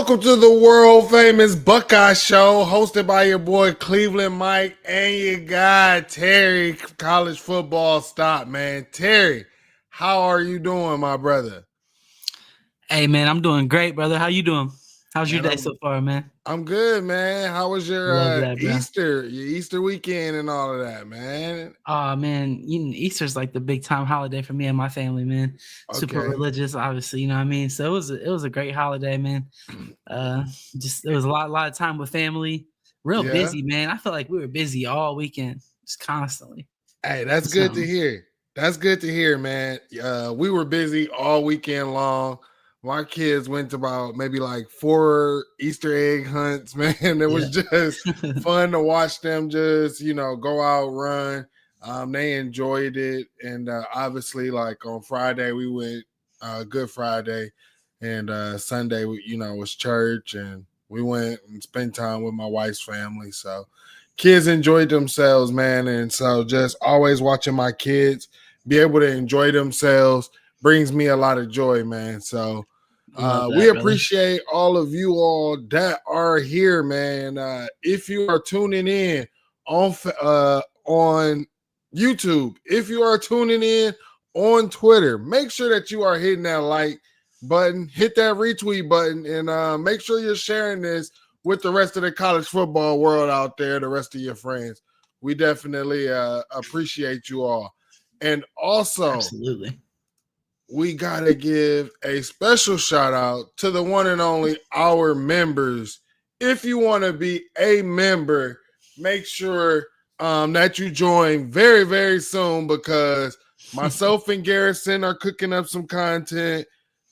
Welcome to the world famous Buckeye Show, hosted by your boy Cleveland Mike and your guy Terry. College football stop, man. Terry, how are you doing, my brother? Hey man, I'm doing great, brother. How you doing? How's your Man, day so far, man? I'm good, man. How was your Love that, bro. Easter weekend and all of that, man? Oh man, Easter's like the big time holiday for me and my family, man. Super Okay. religious, obviously, you know what I mean. So it was a great holiday, man. Uh, just it was a lot of time with family. Real Yeah. busy, man. I felt like we were busy all weekend, just constantly. Hey, that's good to So hear. That's good to hear, man. We were busy all weekend long. My kids went to about maybe like 4 Easter egg hunts, man. It yeah, was just fun to watch them just, go out, run. They enjoyed it. And obviously, like on Friday, we went Good Friday. And Sunday, was church. And we went and spent time with my wife's family. So, kids enjoyed themselves, man. And so just always watching my kids be able to enjoy themselves brings me a lot of joy, man. So love we that, brother. appreciate all of you all that are here, man. If you are tuning in on YouTube, if you are tuning in on Twitter, make sure that you are hitting that like button, hit that retweet button, and make sure you're sharing this with the rest of the college football world out there, the rest of your friends. We definitely appreciate you all. And also, Absolutely. we got to give a special shout out to the one and only our members. If you want to be a member, make sure that you join very, very soon because myself and Garrison are cooking up some content.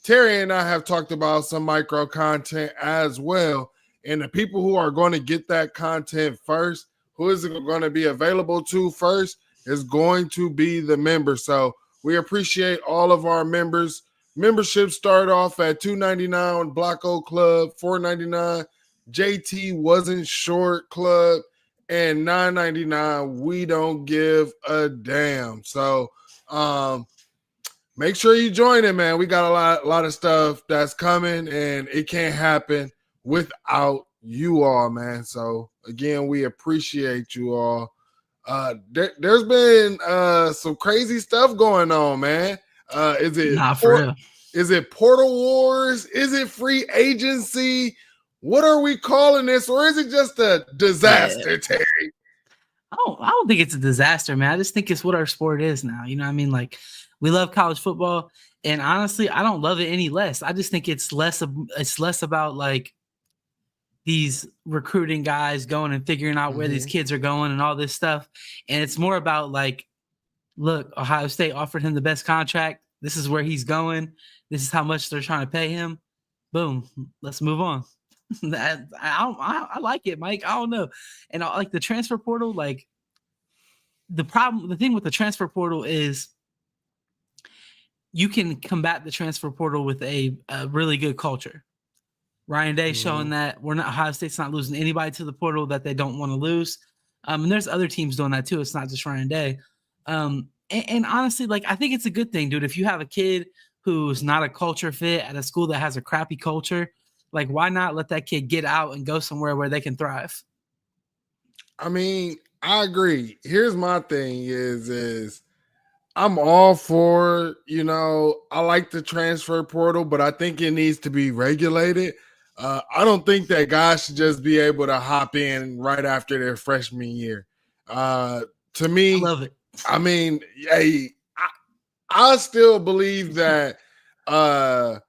Terry and I have talked about some micro content as well. And the people who are going to get that content first, who is it going to be available to first, is going to be the member. So we appreciate all of our members. Memberships start off at $2.99 on Block O Club, $4.99 JT Wasn't Short Club, and $9.99 We Don't Give a Damn. So make sure you join it, man. We got a lot of stuff that's coming, and it can't happen without you all, man. So again, we appreciate you all. There's been some crazy stuff going on, man. Is it Nah, for real. is it Portal Wars? Is it free agency? What are we calling this, or is it just a Yeah. disaster, Terry? I don't think it's a disaster, man. I just think it's what our sport is now. You know what I mean? Like we love college football, and honestly, I don't love it any less. I just think it's less about like these recruiting guys going and figuring out where these Mm-hmm. kids are going and all this stuff. And it's more about like, look, Ohio State offered him the best contract. This is where he's going. This is how much they're trying to pay him. Boom. Let's move on. I like it, Mike. I don't know. And I like the transfer portal. Like the thing with the transfer portal is you can combat the transfer portal with a really good culture. Ryan Day Mm-hmm. showing that Ohio State's not losing anybody to the portal that they don't want to lose. And there's other teams doing that too. It's not just Ryan Day. And honestly, like I think it's a good thing, dude. If you have a kid who's not a culture fit at a school that has a crappy culture, like why not let that kid get out and go somewhere where they can thrive? I mean, I agree. Here's my thing: is I'm all for, I like the transfer portal, but I think it needs to be regulated. I don't think that guys should just be able to hop in right after their freshman year. Uh, to I me, love it. I mean, hey, I still believe that what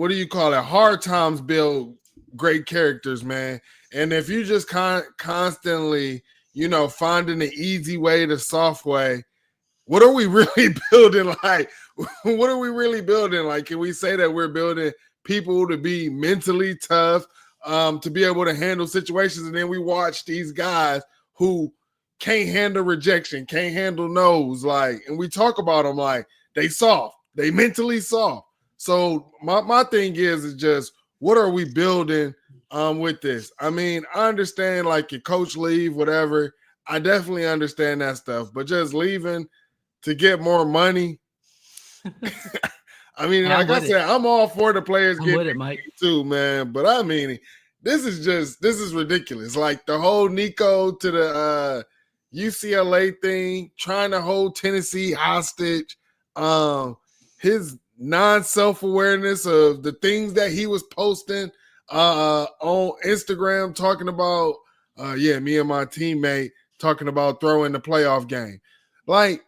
do you call it? Hard times build great characters, man. And if you just constantly, finding the easy way, the soft way, what are we really building? Like, what are we really building? Like, can we say that we're building people to be mentally tough, to be able to handle situations? And then we watch these guys who can't handle rejection, can't handle no's, like, and we talk about them like they soft, they mentally soft. So my thing is just what are we building with this? I mean, I understand like your coach leave, whatever. I definitely understand that stuff, but just leaving to get more money. I mean, Hey, like I said, I'm all for the players I'm getting with it, Mike. too, man. But I mean, this is ridiculous. Like the whole Nico to the UCLA thing, trying to hold Tennessee hostage. His non-self-awareness of the things that he was posting on Instagram, talking about me and my teammate talking about throwing the playoff game. Like,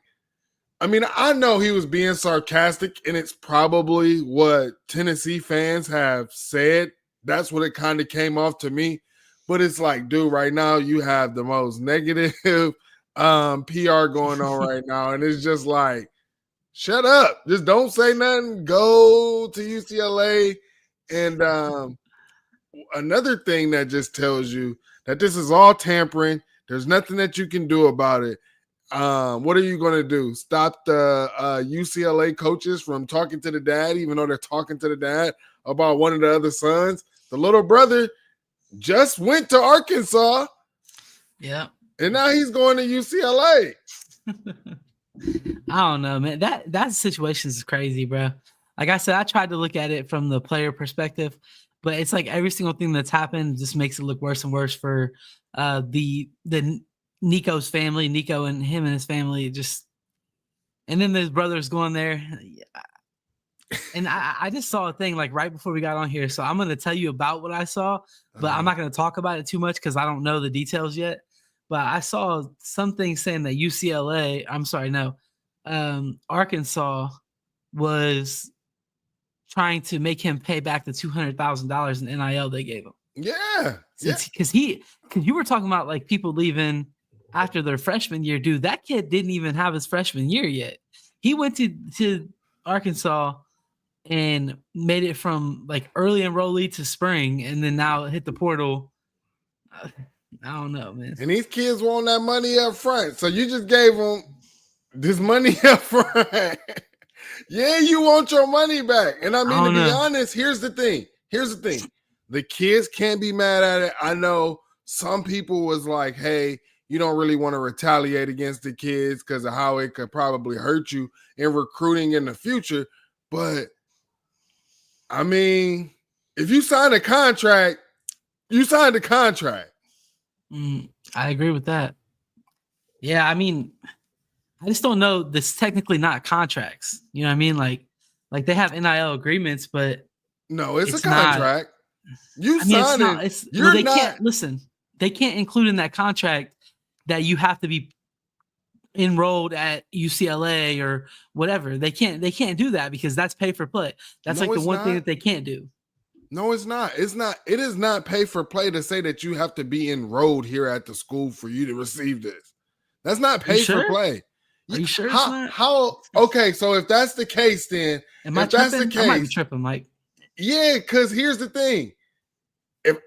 I mean, I know he was being sarcastic, and it's probably what Tennessee fans have said. That's what it kind of came off to me. But it's like, dude, right now you have the most negative PR going on right now. And it's just like, shut up. Just don't say nothing. Go to UCLA. And another thing that just tells you that this is all tampering. There's nothing that you can do about it. What are you going to do? Stop the UCLA coaches from talking to the dad, even though they're talking to the dad about one of the other sons? The little brother just went to Arkansas. Yeah. And now he's going to UCLA. I don't know, man. That situation is crazy, bro. Like I said, I tried to look at it from the player perspective, but it's like every single thing that's happened just makes it look worse and worse for the Nico's family, Nico and him and his family. Just and then his brother's going there. And I just saw a thing like right before we got on here. So I'm going to tell you about what I saw, but I'm not going to talk about it too much because I don't know the details yet. But I saw something saying that Arkansas was trying to make him pay back the $200,000 in NIL they gave him. Yeah. Because you were talking about like people leaving after their freshman year. Dude, that kid didn't even have his freshman year yet. He went to Arkansas and made it from like early enrollee to spring, and then now hit the portal. I don't know, man. And these kids want that money up front. So you just gave them this money up front. Yeah, you want your money back. And I mean, to be honest, here's the thing. The kids can't be mad at it. I know some people was like, hey, you don't really want to retaliate against the kids because of how it could probably hurt you in recruiting in the future. But I mean, if you sign a contract, you signed a contract. I agree with that. Yeah, I mean, I just don't know. This technically not contracts. You know what I mean? Like they have NIL agreements, but no, it's a contract. They can't include in that contract that you have to be enrolled at UCLA or whatever. They can't do that because that's pay for play. That's like the one thing that they can't do. No, it's not. It is not pay for play to say that you have to be enrolled here at the school for you to receive this. That's not pay for play. Are you sure? Okay, so if that's the case, then I might be tripping, Mike. Yeah, because here's the thing. If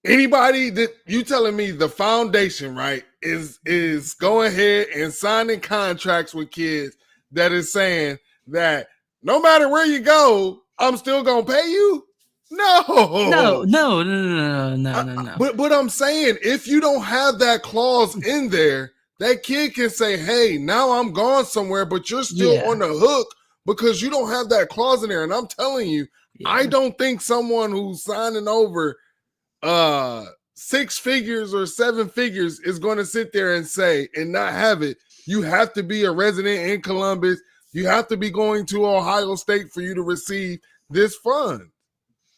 anybody that you telling me the foundation, right, is going ahead and signing contracts with kids that is saying that no matter where you go, I'm still gonna pay you. No. But I'm saying if you don't have that clause in there, that kid can say, hey, now I'm gone somewhere, but you're still on the hook because you don't have that clause in there. And I'm telling you, I don't think someone who's signing over 6 figures or 7 figures is going to sit there and say and not have it. You have to be a resident in Columbus. You have to be going to Ohio State for you to receive this fund.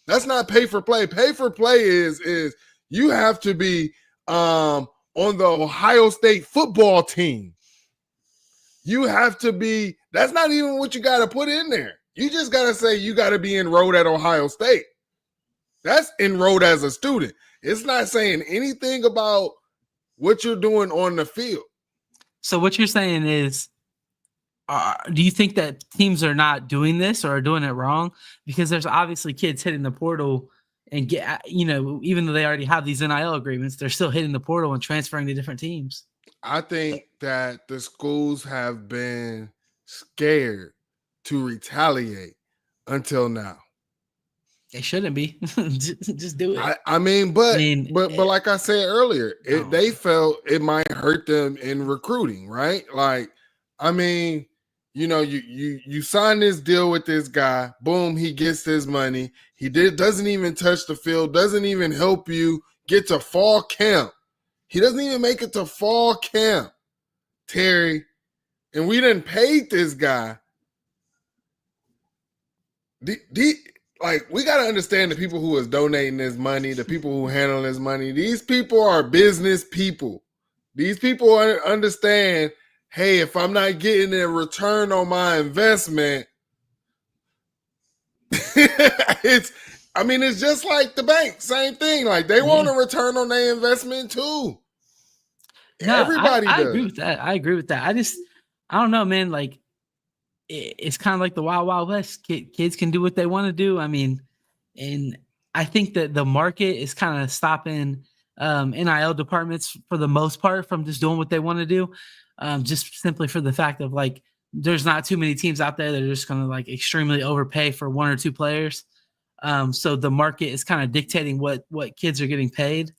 That's not pay for play. Pay for play is you have to be on the Ohio State football team. You have to be, that's not even what you got to put in there. You just got to say you got to be enrolled at Ohio State. That's enrolled as a student. It's not saying anything about what you're doing on the field. So what you're saying is, do you think that teams are not doing this or are doing it wrong? Because there's obviously kids hitting the portal and even though they already have these NIL agreements, they're still hitting the portal and transferring to different teams. I think that the schools have been scared to retaliate until now. They shouldn't be. Just do it. But like I said earlier, they felt it might hurt them in recruiting, right? Like, I mean, you sign this deal with this guy. Boom, he gets his money. He doesn't even touch the field, doesn't even help you get to fall camp. He doesn't even make it to fall camp, Terry. And we done paid this guy. Like, we got to understand the people who is donating this money, the people who handle this money. These people are business people. These people understand, hey, if I'm not getting a return on my investment, it's just like the bank, same thing. Like, they want a return on their investment too. No, Everybody I does. agree with that. I agree with that. I don't know, man. Like, it's kind of like the Wild Wild West. Kids can do what they want to do. I mean, and I think that the market is kind of stopping NIL departments for the most part from just doing what they want to do, just simply for the fact of, like, there's not too many teams out there that are just going to, like, extremely overpay for one or two players. So the market is kind of dictating what kids are getting paid.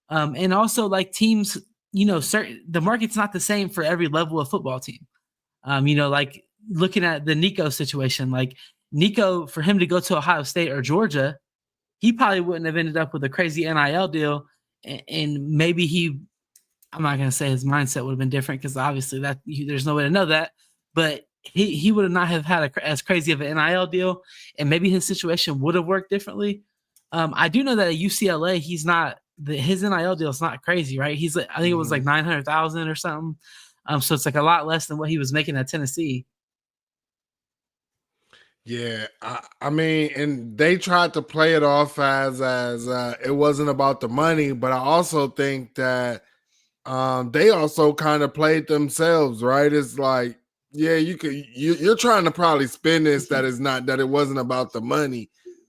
And also, like, teams, the market's not the same for every level of football team. Like, looking at the Nico situation, like, Nico, for him to go to Ohio State or Georgia, he probably wouldn't have ended up with a crazy NIL deal. And maybe I'm not going to say his mindset would have been different, because obviously there's no way to know that, but he would not have had as crazy of an NIL deal, and maybe his situation would have worked differently. I do know that at UCLA, his NIL deal is not crazy, right? I think it was like 900,000 or something. So it's like a lot less than what he was making at Tennessee. Yeah, I mean, and they tried to play it off as it wasn't about the money, but I also think that they also kind of played themselves, right? It's like, yeah, you're trying to probably spin this that it wasn't about the money.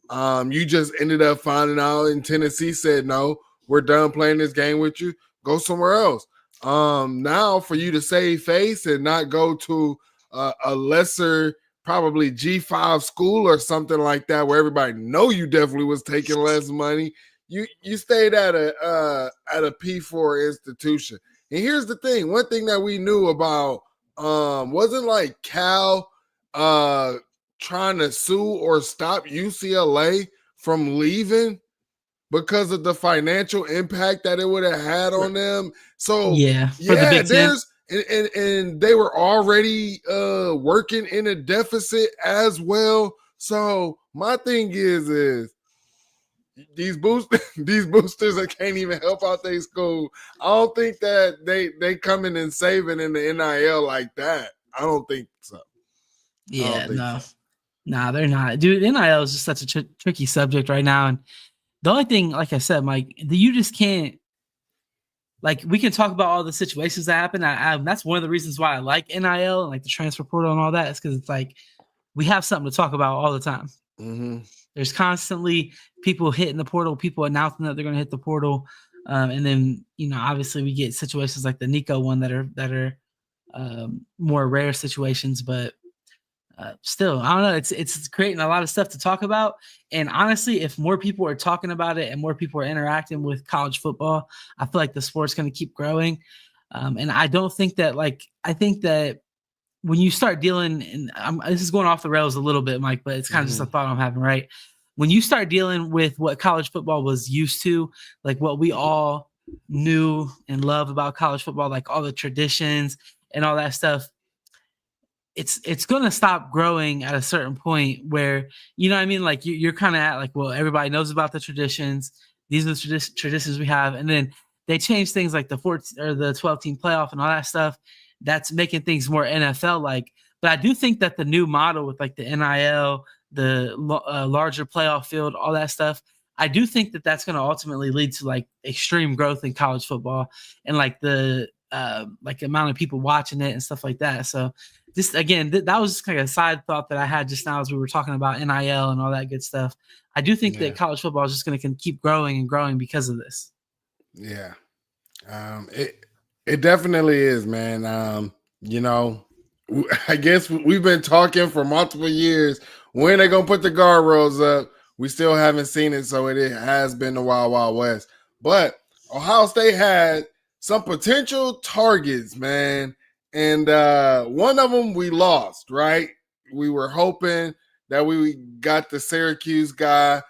You just ended up finding out, and Tennessee said, no, we're done playing this game with you. Go somewhere else. Now for you to save face and not go to a lesser, probably G5 school or something like that, where everybody know you definitely was taking less money. You stayed at a P4 institution. And here's the thing: one thing that we knew about wasn't like Cal trying to sue or stop UCLA from leaving because of the financial impact that it would have had on them. So yeah, there's and they were already working in a deficit as well. So my thing is these boosters that can't even help out their school. I don't think that they coming and saving in the NIL like that. I don't think so. Yeah, no. Nah, they're not. Dude, NIL is just such a tricky subject right now. And the only thing, like I said, Mike, you just can't, like, we can talk about all the situations that happen. That's one of the reasons why I like NIL and, like, the transfer portal and all that, is because it's like we have something to talk about all the time. Mm-hmm. There's constantly people hitting the portal, people announcing that they're going to hit the portal. And then, obviously we get situations like the Nico one that are more rare situations, but still, I don't know. It's creating a lot of stuff to talk about. And honestly, if more people are talking about it and more people are interacting with college football, I feel like the sport's going to keep growing. And I don't think that, I think that when you start dealing, and this is going off the rails a little bit, Mike, but it's kind of just a thought I'm having, right? When you start dealing with what college football was used to, like what we all knew and love about college football, like all the traditions and all that stuff, it's going to stop growing at a certain point where, you know what I mean? Like you're kind of at, like, well, everybody knows about the traditions. These are the traditions we have. And then they change things like the 14 or the 12 team playoff and all that stuff. That's making things more NFL like. But I do think that the new model with, like, the NIL, the larger playoff field, all that stuff, I do think that that's going to ultimately lead to, like, extreme growth in college football and, like, the like amount of people watching it and stuff like that. So just, again, that was just kind of a side thought that I had just now as we were talking about NIL and all that good stuff. I do think that college football is just going to keep growing and growing because of this. Yeah. It definitely is, man. I guess we've been talking for multiple years. When they gonna put the guardrails up? We still haven't seen it, so it has been the Wild Wild West. But Ohio State had some potential targets, man, and one of them we lost, right? We were hoping that we got the Syracuse guy,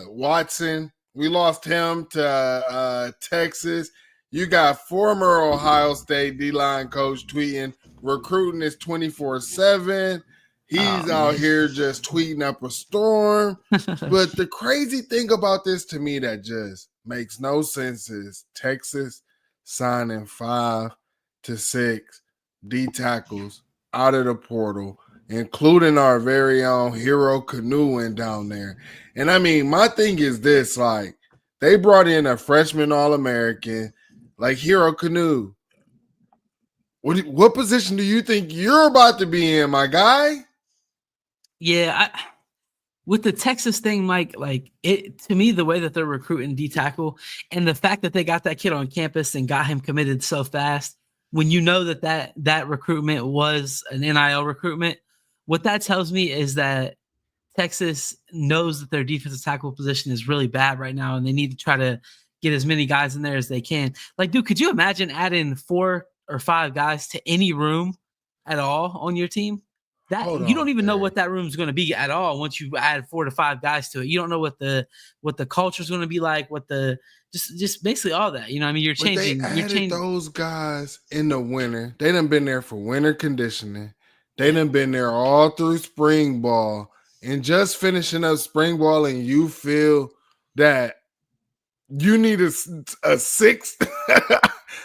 Watson. We lost him to Texas. You got former Ohio State D-line coach tweeting, recruiting is 24/7. He's out here just tweeting up a storm. But the crazy thing about this to me that just makes no sense is Texas signing 5 to 6 D tackles out of the portal, including our very own Hero Canoeing down there. And I mean, my thing is this, like, they brought in a freshman All-American like Hero Canoe. What position do you think you're about to be in, my guy? Yeah, with the Texas thing, Mike, like it to me, the way that they're recruiting D tackle and the fact that they got that kid on campus and got him committed so fast, when you know that recruitment was an NIL recruitment, what that tells me is that Texas knows that their defensive tackle position is really bad right now, and they need to try to get as many guys in there as they can. Like, dude, could you imagine adding 4 or 5 guys to any room at all on your team? That you don't even know what that room's going to be at all once you add 4 to 5 guys to it. You don't know what the culture is going to be like, what the just basically all that. You know, I mean, you're changing. They added those guys in the winter. They done been there for winter conditioning. They done been there all through spring ball, and just finishing up spring ball, and you feel that you need a 6th.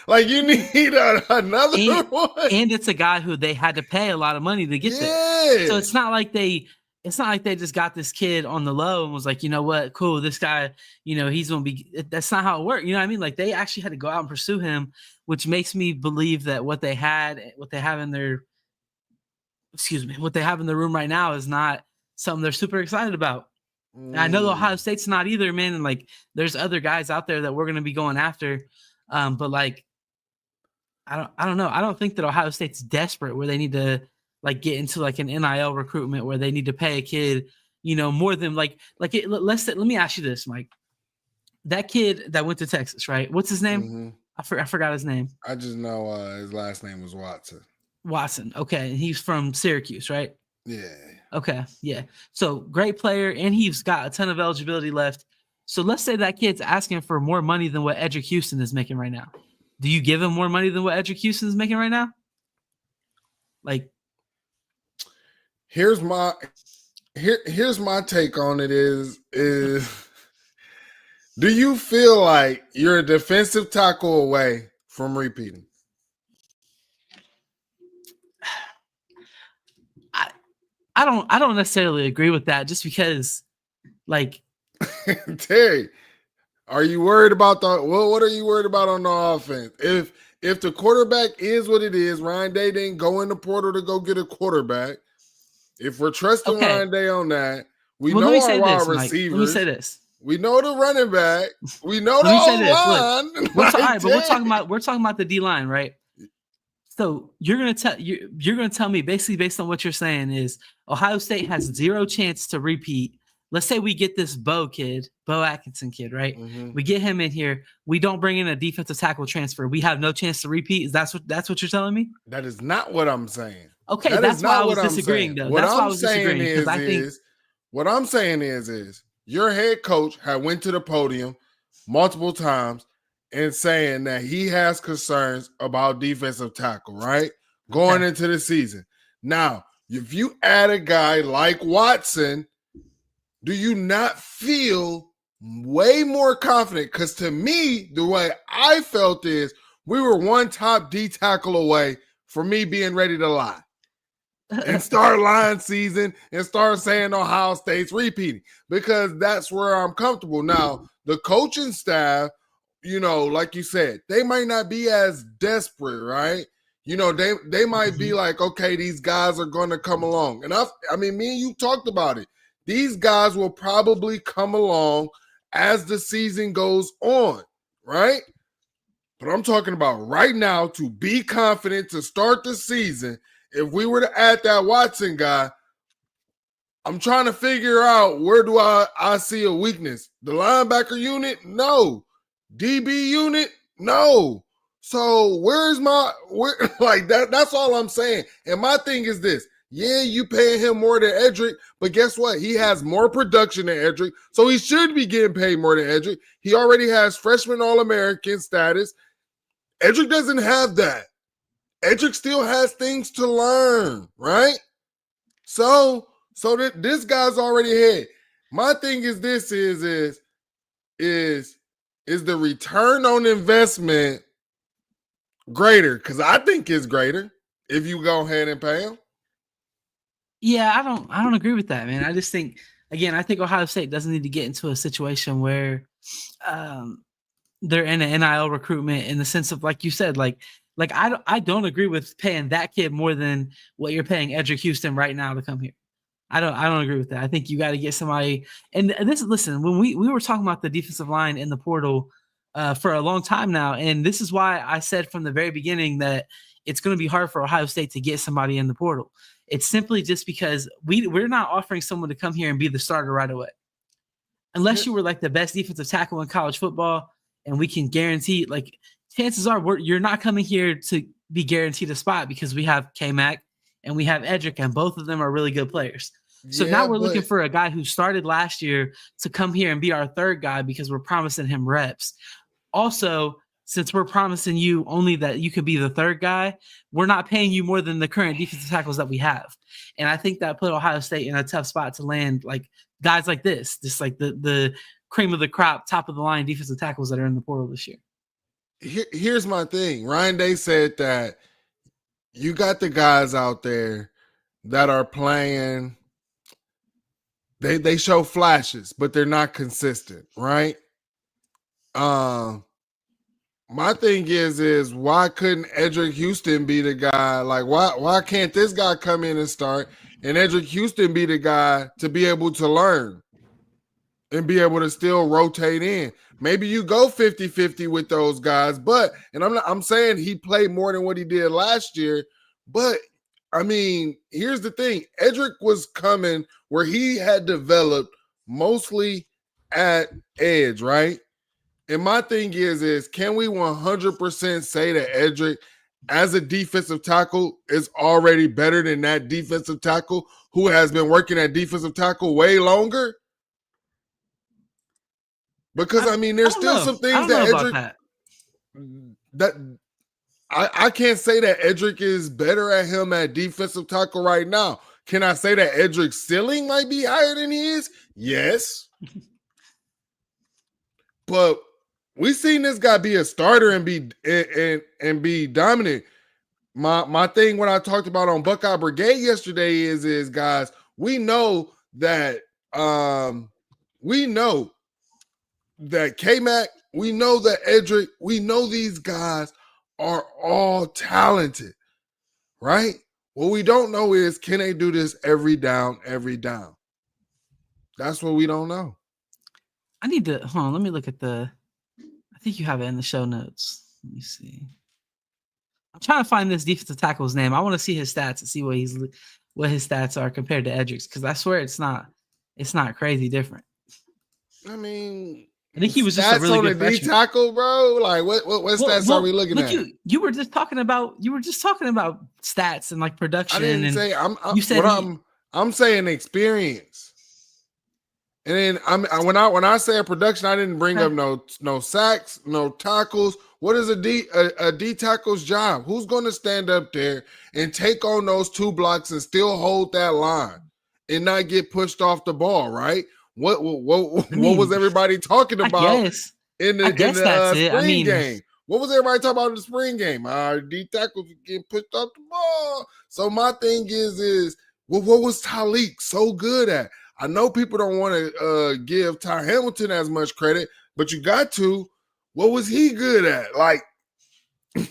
Like you need another one. And it's a guy who they had to pay a lot of money to get there. So it's not like they just got this kid on the low and was like, you know what, cool, this guy, you know, he's gonna be. That's not how it worked. You know what I mean? Like they actually had to go out and pursue him, which makes me believe that what they have in their room right now is not something they're super excited about. And I know Ohio State's not either, man. And like, there's other guys out there that we're going to be going after. But like, I don't know. I don't think that Ohio State's desperate where they need to like get into like an NIL recruitment where they need to pay a kid, you know, more than let me ask you this, Mike. That kid that went to Texas, right? What's his name? Mm-hmm. I forgot his name. I just know his last name was Watson. Okay. And he's from Syracuse, right? Yeah. Okay. Yeah. So great player, and he's got a ton of eligibility left. So let's say that kid's asking for more money than what Edric Houston is making right now. Do you give him more money than what Edric Houston is making right now? Like, here's my take on it is do you feel like you're a defensive tackle away from repeating? I don't necessarily agree with that, just because, like, Terry, are you worried about what are you worried about on the offense? If the quarterback is what it is, Ryan Day didn't go in the portal to go get a quarterback. If we're trusting Ryan Day on that, we know our wide receivers. Let me say this. We know the running back. We know the O-line. But we're talking about the D-line, right? So you're gonna tell me, basically based on what you're saying, is Ohio State has 0 chance to repeat. Let's say we get this Bo Atkinson kid, right? Mm-hmm. We get him in here. We don't bring in a defensive tackle transfer. We have no chance to repeat. That's what you're telling me? That is not what I'm saying. Okay, that's why I was disagreeing, though. That's why I was disagreeing, because I think what I'm saying is your head coach had went to the podium multiple times and saying that he has concerns about defensive tackle, right? Going into the season. Now, if you add a guy like Watson, do you not feel way more confident? Because to me, the way I felt is we were one top D tackle away from me being ready to lie and start lying season and start saying Ohio State's repeating, because that's where I'm comfortable. Now, the coaching staff, you know, like you said, they might not be as desperate, right? You know, they might be like, okay, these guys are going to come along. And I mean, me and you talked about it. These guys will probably come along as the season goes on, right? But I'm talking about right now, to be confident to start the season. If we were to add that Watson guy, I'm trying to figure out, where do I see a weakness? The linebacker unit? No. DB unit? No. So where's like that? That's all I'm saying. And my thing is this: yeah, you paying him more than Edric, but guess what? He has more production than Edric, so he should be getting paid more than Edric. He already has freshman All-American status. Edric doesn't have that. Edric still has things to learn, right? So that this guy's already ahead. My thing is this: is the return on investment greater? Because I think it's greater if you go ahead and pay him. Yeah, I don't agree with that, man. I just think, again, I think Ohio State doesn't need to get into a situation where they're in an NIL recruitment in the sense of, like you said, like I don't agree with paying that kid more than what you're paying Edric Houston right now to come here. I don't agree with that. I think you got to get somebody. And this, listen, when we were talking about the defensive line in the portal for a long time now, and this is why I said from the very beginning that it's going to be hard for Ohio State to get somebody in the portal. It's simply just because we're not offering someone to come here and be the starter right away. Unless you were like the best defensive tackle in college football, and we can guarantee, like, chances are you're not coming here to be guaranteed a spot because we have K-Mac and we have Edric, and both of them are really good players. So now we're looking for a guy who started last year to come here and be our third guy because we're promising him reps. Also, since we're promising you only that you could be the third guy, we're not paying you more than the current defensive tackles that we have. And I think that put Ohio State in a tough spot to land like guys like this, just like the cream of the crop, top of the line defensive tackles that are in the portal this year. Here's my thing. Ryan Day said that you got the guys out there that are playing. They show flashes, but they're not consistent, right? My thing is why couldn't Edric Houston be the guy? Like, why can't this guy come in and start and Edric Houston be the guy to be able to learn and be able to still rotate in? Maybe you go 50-50 with those guys, but I'm saying he played more than what he did last year, but I mean, here's the thing. Edric was coming where he had developed mostly at edge, right? And my thing is can we 100% say that Edric, as a defensive tackle, is already better than that defensive tackle who has been working at defensive tackle way longer? Because, I mean, there's still some things that Edric that I can't say that Edric is better at him at defensive tackle right now. Can I say that Edric's ceiling might be higher than he is? Yes. But we've seen this guy be a starter and be dominant. My thing, what I talked about on Buckeye Brigade yesterday is guys, we know that K-Mac, we know that Edric, we know these guys are all talented, right? What we don't know is, can they do this every down? That's what we don't know. I need to hold on. Let me look at I think you have it in the show notes. Let me see. I'm trying to find this defensive tackle's name. I want to see his stats and see what his stats are compared to Edric's, because I swear it's not crazy different. I mean, I think he was just a really good freshman. D tackle, bro. Like what stats are we looking at? You were just talking about stats and like production. I didn't say you said I'm saying experience. And then when I say a production, I didn't bring up no sacks, no tackles. What is a D tackle's job? Who's going to stand up there and take on those two blocks and still hold that line and not get pushed off the ball, right? What was everybody talking about in the spring game? What was everybody talking about in the spring game? Our D tackles getting pushed off the ball. So my thing is what was Tyleek so good at? I know people don't want to give Ty Hamilton as much credit, but you got to. What was he good at? Like,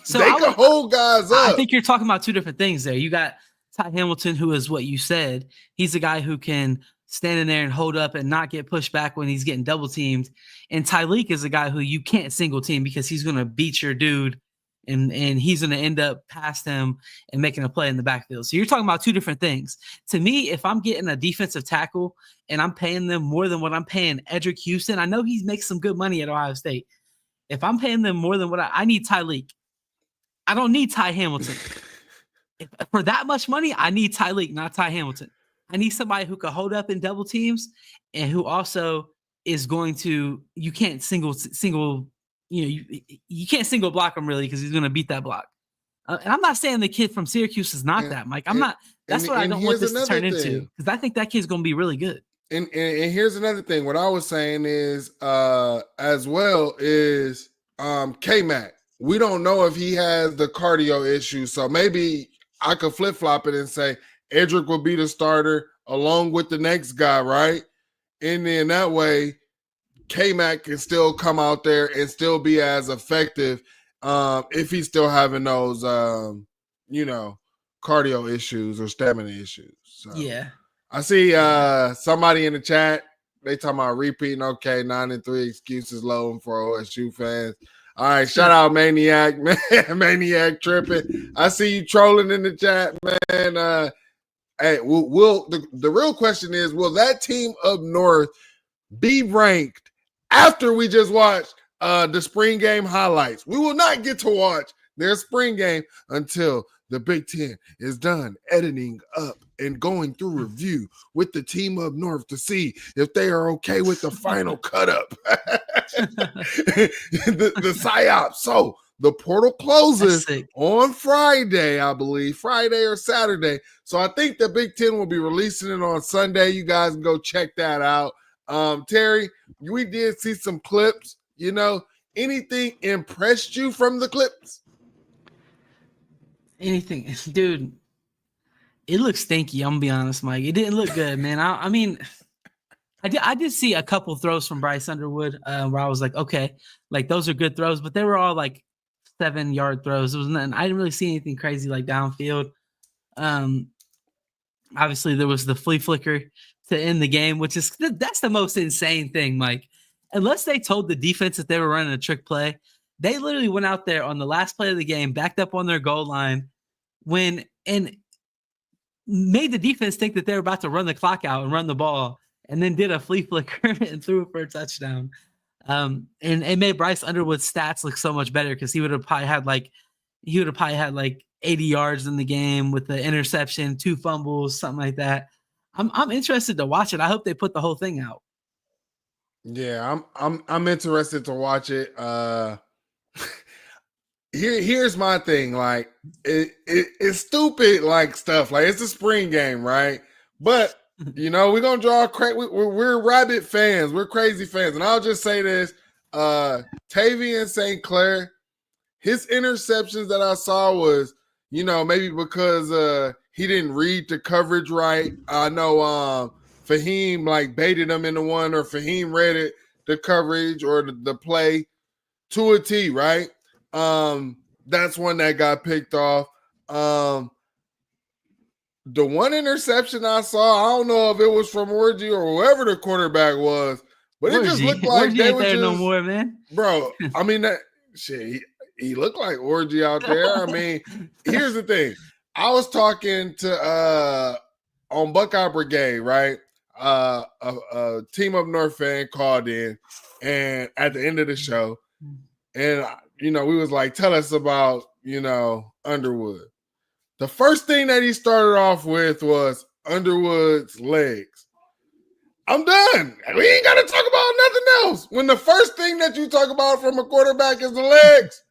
so they could hold guys up. I think you're talking about two different things there. You got Ty Hamilton, who is what you said. He's a guy who can stand in there and hold up and not get pushed back when he's getting double teamed. And Tyleek is a guy who you can't single team because he's going to beat your dude and he's going to end up past him and making a play in the backfield. So you're talking about two different things. To me, if I'm getting a defensive tackle and I'm paying them more than what I'm paying Edric Houston, I know he makes some good money at Ohio State. If I'm paying them more than what I need Tyleek. I don't need Ty Hamilton. For that much money, I need Tyreek, not Ty Hamilton. I need somebody who can hold up in double teams and who also is going to. You can't single. You can't single block him really because he's going to beat that block. And I'm not saying the kid from Syracuse is not that, Mike. I'm not. That's what I don't want this to turn into because I think that kid's going to be really good. And here's another thing. What I was saying is, as well is K-Mac. We don't know if he has the cardio issue, so maybe I could flip flop it and say Edric will be the starter along with the next guy, right? And then that way, K-Mac can still come out there and still be as effective if he's still having those, cardio issues or stamina issues. So. Yeah. I see somebody in the chat. They talking about repeating. Okay, 9-3 excuses low for OSU fans. All right, shout out Maniac, man. Maniac tripping. I see you trolling in the chat, man. Hey, the real question is, will that team up north be ranked after we just watched the spring game highlights? We will not get to watch their spring game until the Big Ten is done editing up and going through review with the team up north to see if they are okay with the final cut up. the PSYOP. So the portal closes on Friday, I believe, Friday or Saturday. So I think the Big Ten will be releasing it on Sunday. You guys can go check that out. Terry, we did see some clips. Anything impressed you from the clips? Anything, dude. It looks stinky. I'm gonna be honest, Mike. It didn't look good, man. I mean, I did see a couple throws from Bryce Underwood where I was like, okay, like those are good throws, but they were all like 7-yard throws. It was nothing. I didn't really see anything crazy like downfield. Obviously there was the flea flicker to end the game, that's the most insane thing, Mike. Unless they told the defense that they were running a trick play, they literally went out there on the last play of the game, backed up on their goal line, and made the defense think that they were about to run the clock out and run the ball, and then did a flea flicker and threw it for a touchdown. And it made Bryce Underwood's stats look so much better because he would have probably had like 80 yards in the game with the interception, 2 fumbles, something like that. I'm interested to watch it. I hope they put the whole thing out. Yeah, I'm interested to watch it. Here's my thing. Like it's stupid like stuff. Like it's a spring game, right? But we're gonna draw we're rabbit fans, we're crazy fans. And I'll just say this: Tavian St. Clair, his interceptions that I saw was, maybe because he didn't read the coverage right. I know Fahim like baited him into one, or Fahim read it, the coverage or the play to a T, right? That's one that got picked off. The one interception I saw, I don't know if it was from Orgy or whoever the quarterback was, but it just looked like they were there no more, man. Bro, I mean that shit. He looked like Orgy out there. I mean, here's the thing. I was talking to on Buckeye Brigade, right? A team up north fan called in, and at the end of the show, and we was like, tell us about Underwood. The first thing that he started off with was Underwood's legs. I'm done. We ain't got to talk about nothing else. When the first thing that you talk about from a quarterback is the legs,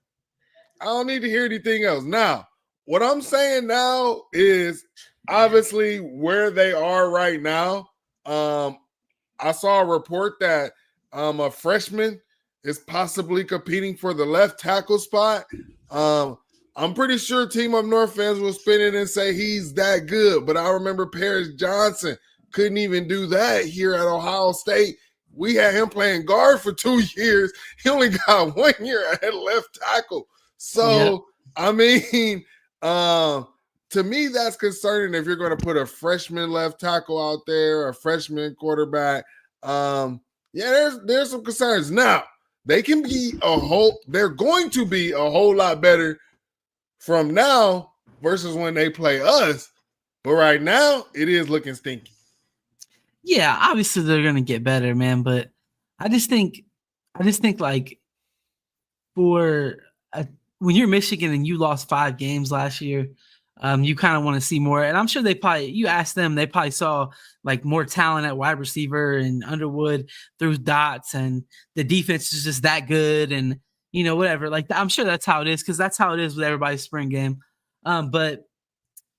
I don't need to hear anything else. Now, what I'm saying now is obviously where they are right now. I saw a report that a freshman is possibly competing for the left tackle spot. I'm pretty sure Team Up North fans will spin it and say he's that good, but I remember Paris Johnson couldn't even do that here at Ohio State. We had him playing guard for 2 years. He only got 1 year at left tackle. So, I mean, to me, that's concerning if you're going to put a freshman left tackle out there, a freshman quarterback. There's some concerns. Now, they're going to be a whole lot better from now versus when they play us. But right now, it is looking stinky. Yeah, obviously they're going to get better, man. But I just think like for when you're Michigan and you lost 5 games last year, you kind of want to see more. And I'm sure you asked them, they probably saw like more talent at wide receiver and Underwood through dots, and the defense is just that good, and whatever. Like I'm sure that's how it is, because that's how it is with everybody's spring game. But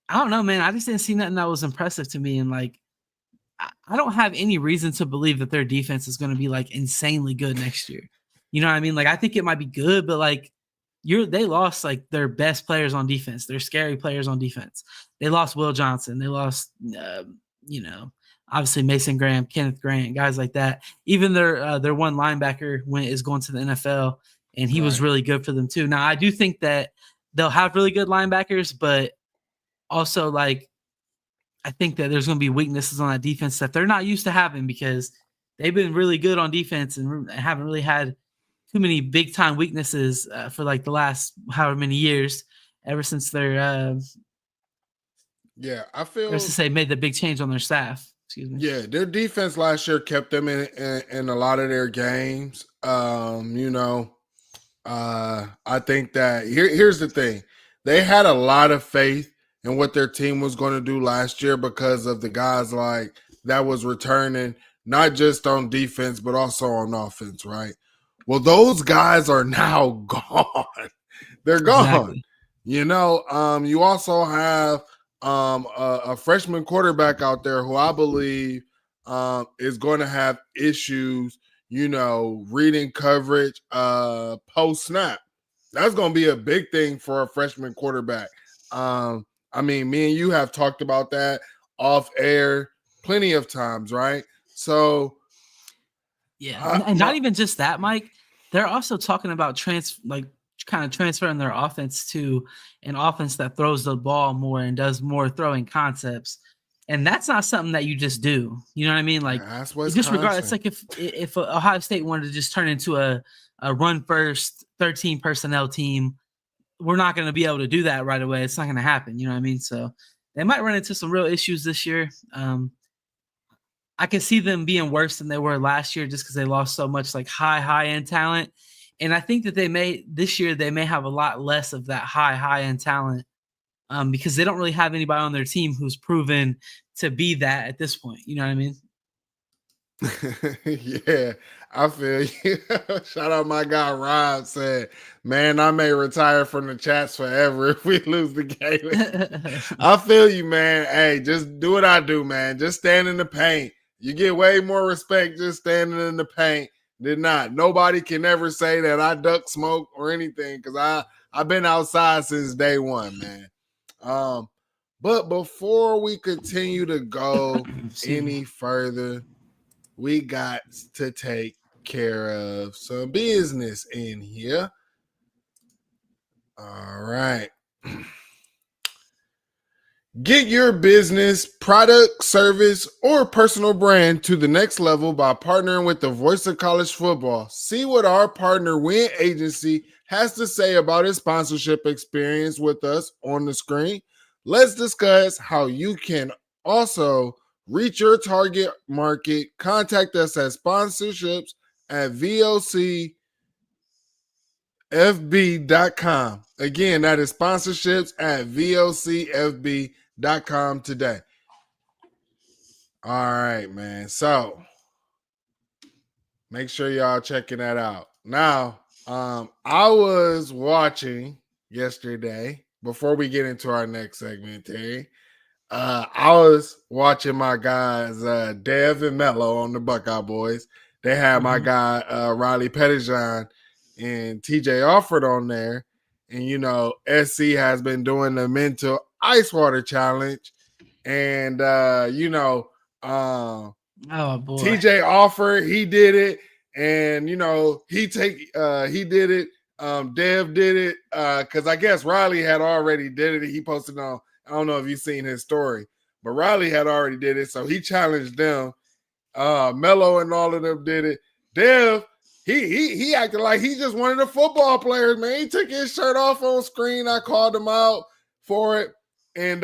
I don't know, man. I just didn't see nothing that was impressive to me, and like I don't have any reason to believe that their defense is going to be like insanely good next year. You know what I mean? Like I think it might be good, but like they lost like their best players on defense. Their scary players on defense. They lost Will Johnson. They lost, obviously Mason Graham, Kenneth Grant, guys like that. Even their one linebacker is going to the NFL, and he was really good for them too. Now I do think that they'll have really good linebackers, but also like I think that there's going to be weaknesses on that defense that they're not used to having, because they've been really good on defense and haven't really had too many big time weaknesses for like the last however many years, ever since they're I feel to say made the big change on their staff. Excuse me. Yeah, their defense last year kept them in a lot of their games. I think that here's the thing. They had a lot of faith in what their team was going to do last year because of the guys like that was returning, not just on defense, but also on offense, right? Well, those guys are now gone. They're gone. Exactly. You also have a freshman quarterback out there who I believe is going to have issues, reading coverage post snap. That's going to be a big thing for a freshman quarterback. I mean, me and you have talked about that off air plenty of times, right? So, yeah, and not even just that, Mike. They're also talking about kind of transferring their offense to an offense that throws the ball more and does more throwing concepts. And that's not something that you just do. You know what I mean? Like, disregard. It's like if Ohio State wanted to just turn into a run first 13 personnel team, we're not going to be able to do that right away. It's not going to happen. You know what I mean? So they might run into some real issues this year. I can see them being worse than they were last year, just because they lost so much like high end talent. And I think that this year they may have a lot less of that high end talent, because they don't really have anybody on their team who's proven to be that at this point. You know what I mean? Yeah, I feel you. Shout out my guy Rob said, man, I may retire from the chats forever if we lose the game. I feel you, man. Hey, just do what I do, man. Just stand in the paint. You get way more respect just standing in the paint than not. Nobody can ever say that I duck smoke or anything, because I've been outside since day one, man. But before we continue to go any further, we got to take care of some business in here. All right. Get your business, product, service, or personal brand to the next level by partnering with the Voice of College Football. See what our partner Win Agency has to say about his sponsorship experience with us on the screen. Let's discuss how you can also reach your target market. Contact us at sponsorships at vocfb.com. Again, that is sponsorships at vocfb.com today. All right, man. So make sure y'all checking that out. Now, I was watching yesterday, before we get into our next segment, Terry. I was watching my guys, Dev and Mello on the Buckeye Boys. They had my guy, Riley Pettijohn and TJ Offord on there. And, SC has been doing the mental ice water challenge. And, oh boy, TJ Offord, he did it. And, he did it. Dev did it. Because I guess Riley had already did it. He posted on, I don't know if you've seen his story, but Riley had already did it. So he challenged them. Mello and all of them did it. Dev, he acted like he just one of the football players, man. He took his shirt off on screen. I called him out for it. And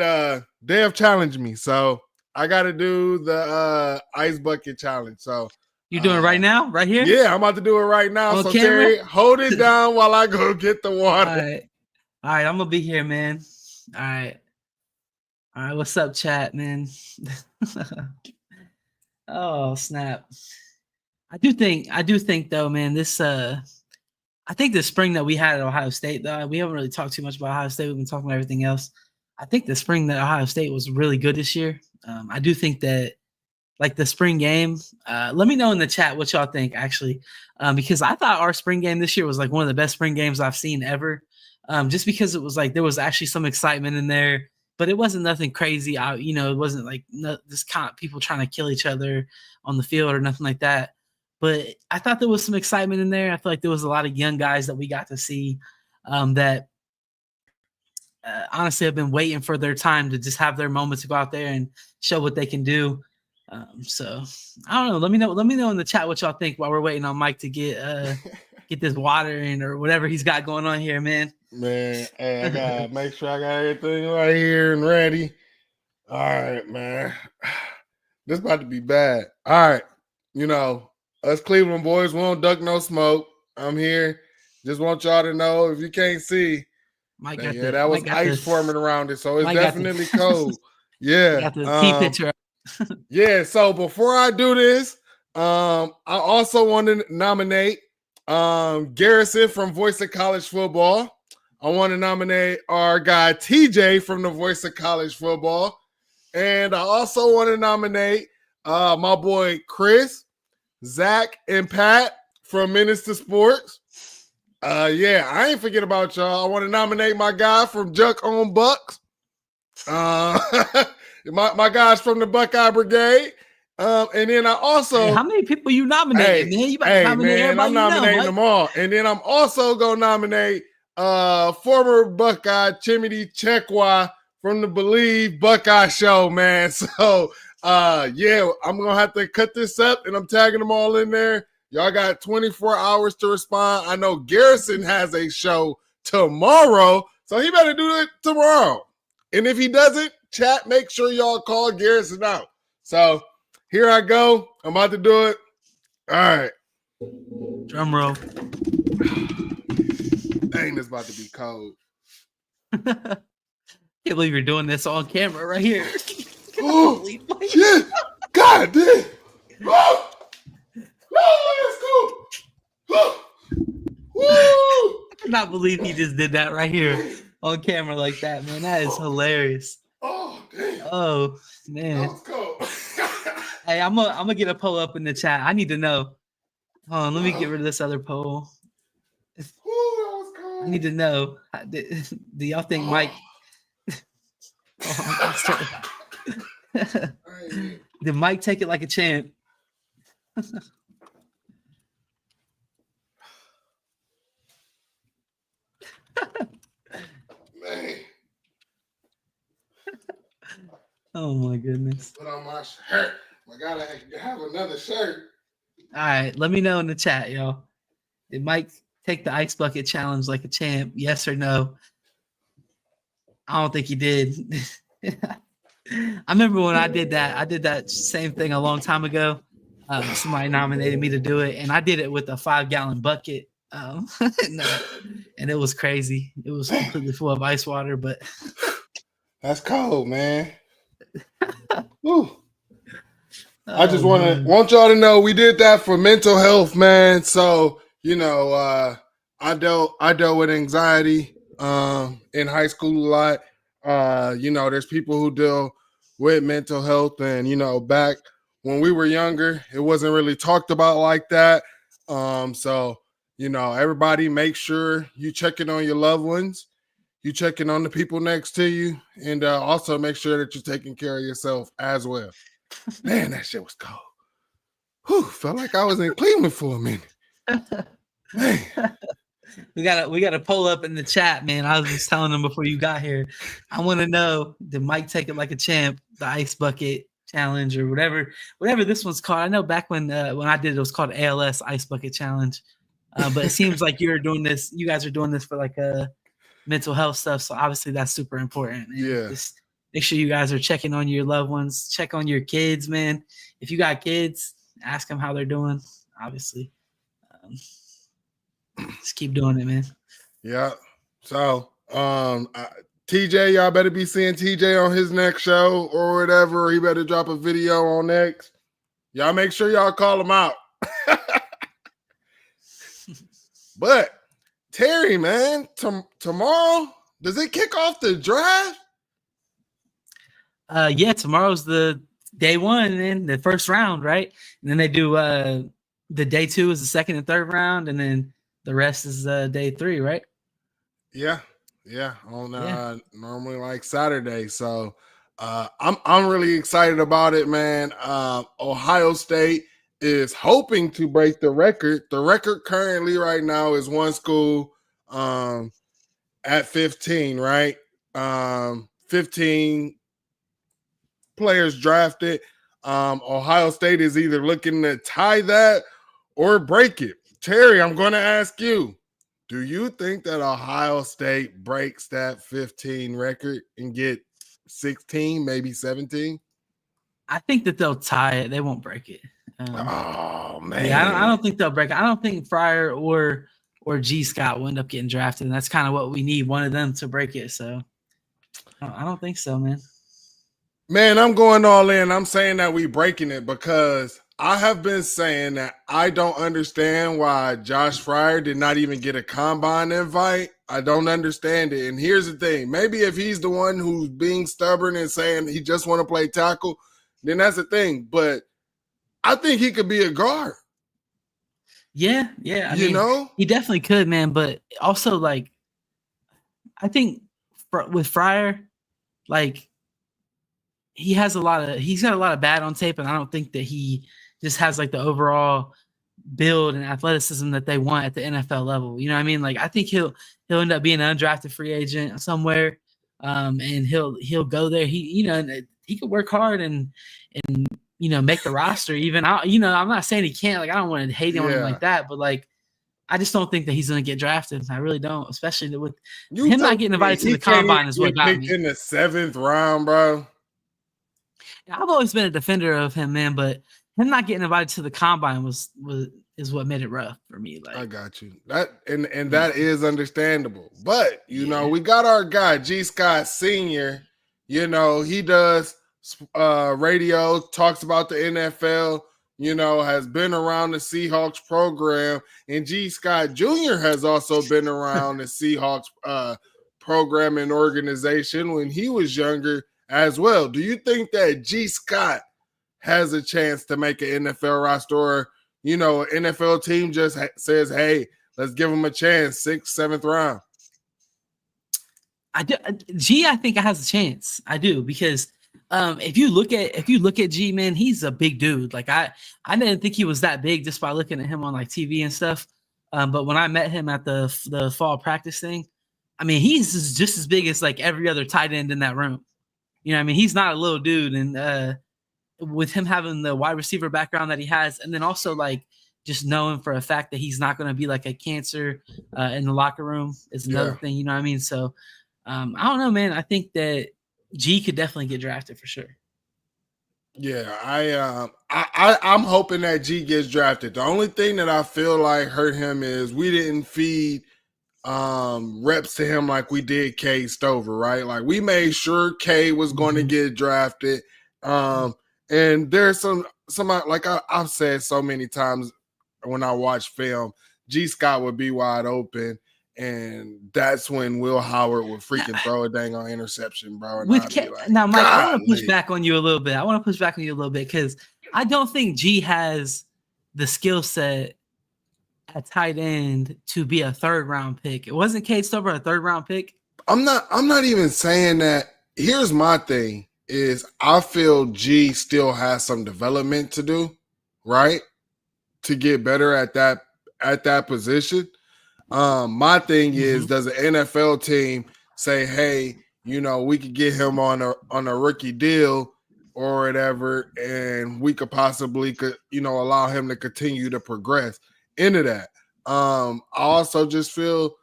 Dev challenged me. So I got to do the ice bucket challenge. So you doing it right now? Right here? Yeah, I'm about to do it right now. On so camera? Terry, hold it down while I go get the water. All right. All right, I'm gonna be here, man. All right. All right, what's up, chat, man? Oh, snap. I do think though, man, this I think the spring that we had at Ohio State, though, we haven't really talked too much about Ohio State. We've been talking about everything else. I think the spring that Ohio State was really good this year. I do think that, like the spring game, let me know in the chat what y'all think, actually, because I thought our spring game this year was like one of the best spring games I've seen ever. Just because it was like there was actually some excitement in there, but it wasn't nothing crazy. It wasn't like this kind of people trying to kill each other on the field or nothing like that. But I thought there was some excitement in there. I feel like there was a lot of young guys that we got to see that honestly have been waiting for their time to just have their moment to go out there and show what they can do. So I don't know. Let me know in the chat what y'all think while we're waiting on Mike to get this water in or whatever he's got going on here, man. Man, hey, I gotta make sure I got everything right here and ready. All right, man. This about to be bad. All right. Us Cleveland boys, we don't duck no smoke. I'm here. Just want y'all to know, if you can't see, that was ice forming around it. So it's definitely cold. Yeah. Got the key picture. Yeah. So before I do this, I also want to nominate Garrison from Voice of College Football. I want to nominate our guy TJ from the Voice of College Football. And I also want to nominate my boy Chris, Zach, and Pat from Minister Sports. Yeah, I ain't forget about y'all. I want to nominate my guy from Juck on Bucks. My guys from the Buckeye Brigade. And then I also... Hey, how many people you nominated, man? You about to nominate everybody. I'm nominating them all. And then I'm also going to nominate former Buckeye Chimity Chekwa from the Believe Buckeye Show, man. So, yeah, I'm going to have to cut this up, and I'm tagging them all in there. Y'all got 24 hours to respond. I know Garrison has a show tomorrow, so he better do it tomorrow. And if he doesn't, chat, make sure y'all call Garrison out. So, here I go. I'm about to do it. All right. Drum roll. Dang, this about to be cold. Can't believe you're doing this on camera right here. Oh, shit. God damn. Oh, let's go. Woo. I cannot believe he just did that right here on camera like that, man. That is hilarious. Oh, damn. Oh, man. Let's go. Hey, I'm gonna get a poll up in the chat. I need to know. Hold on, let me get rid of this other poll. Ooh, that was cold. I need to know. Do y'all think Mike? Did Mike take it like a champ? Man. Oh my goodness. Put on my shirt. I gotta have another shirt. All right, let me know in the chat, y'all. Did Mike take the ice bucket challenge like a champ? Yes or no? I don't think he did. I remember when I did that same thing a long time ago. Somebody nominated me to do it, and I did it with a 5-gallon bucket. And it was crazy. It was completely full of ice water, but that's cold, man. I just want y'all to know we did that for mental health, man. So, I dealt with anxiety in high school a lot. There's people who deal with mental health, and back when we were younger, it wasn't really talked about like that. So, everybody make sure you checking on your loved ones, you checking on the people next to you, and also make sure that you're taking care of yourself as well. Man, that shit was cold. Whew, felt like I was in Cleveland for a minute. Man. We gotta pull up in the chat, man. I was just telling them before you got here. I want to know, did Mike take it like a champ, the ice bucket challenge or whatever this one's called? I know back when I did it was called ALS ice bucket challenge. But it seems like you guys are doing this for like mental health stuff. So obviously that's super important. And yeah. Just make sure you guys are checking on your loved ones, check on your kids, man. If you got kids, ask them how they're doing, obviously. Just keep doing it, man. Yeah. So TJ, y'all better be seeing TJ on his next show or whatever. He better drop a video on next. Y'all make sure y'all call him out. But Terry, man, tomorrow, does it kick off the draft? Yeah, tomorrow's the day one and then the first round, right? And then they do the day two is the second and third round, and then the rest is day three, right? Yeah. On normally like Saturday. So I'm really excited about it, man. Ohio State is hoping to break the record. The record currently right now is one school at 15, right? 15 players drafted. Ohio State is either looking to tie that or break it. Terry, I'm going to ask you, do you think that Ohio State breaks that 15 record and get 16, maybe 17? I think that they'll tie it. They won't break it. Oh, man. Yeah, I don't think they'll break it. I don't think Fryer or G. Scott will end up getting drafted, and that's kind of what we need, one of them to break it. So I don't think so, man. Man, I'm going all in. I'm saying that we breaking it because I have been saying that I don't understand why Josh Fryer did not even get a combine invite. I don't understand it. And here's the thing. Maybe if he's the one who's being stubborn and saying he just want to play tackle, then that's the thing. But I think he could be a guard. Yeah. I mean, he definitely could, man. But also, like, I think with Fryer, like, he's got a lot of bad on tape, and I don't think that he just has like the overall build and athleticism that they want at the NFL level. You know what I mean? Like, I think he'll end up being an undrafted free agent somewhere, and he'll go there. He could work hard and make the roster. Even I'm not saying he can't. Like, I don't want to hate on him like that, but like, I just don't think that he's going to get drafted. I really don't, especially with him not getting invited to the combine is what got me. In the 7th round, bro. I've always been a defender of him, man, but him not getting invited to the combine is what made it rough for me. Like, I got you. That and that is understandable. But we got our guy G. Scott Sr. He does radio, talks about the NFL. Has been around the Seahawks program, and G. Scott Jr. has also been around the Seahawks program and organization when he was younger as well. Do you think that G. Scott has a chance to make an NFL roster, or, an NFL team just says, hey, let's give him a chance, 6th, 7th round? I think it has a chance. I do, because if you look at G, man, he's a big dude. Like, I didn't think he was that big just by looking at him on like TV and stuff. But when I met him at the fall practice thing, I mean, he's just as big as like every other tight end in that room. You know what I mean? He's not a little dude. And with him having the wide receiver background that he has, and then also like just knowing for a fact that he's not going to be like a cancer in the locker room is another thing. You know what I mean? So I don't know, man. I think that G could definitely get drafted for sure. Yeah, I'm hoping that G gets drafted. The only thing that I feel like hurt him is we didn't feed reps to him like we did K Stover, right? Like, we made sure K was going to get drafted. And there's some like I've said so many times when I watch film, G. Scott would be wide open, and that's when Will Howard would freaking throw a dang on interception, bro. And now, Mike, I want to push back on you a little bit because I don't think G has the skill set at tight end to be a 3rd round pick. It wasn't Cade Stover a 3rd round pick. I'm not even saying that. Here's my thing is I feel G still has some development to do, right? To get better at that position. My thing is, does an NFL team say, hey, we could get him on a rookie deal or whatever, and we could possibly allow him to continue to progress into that. I also just feel,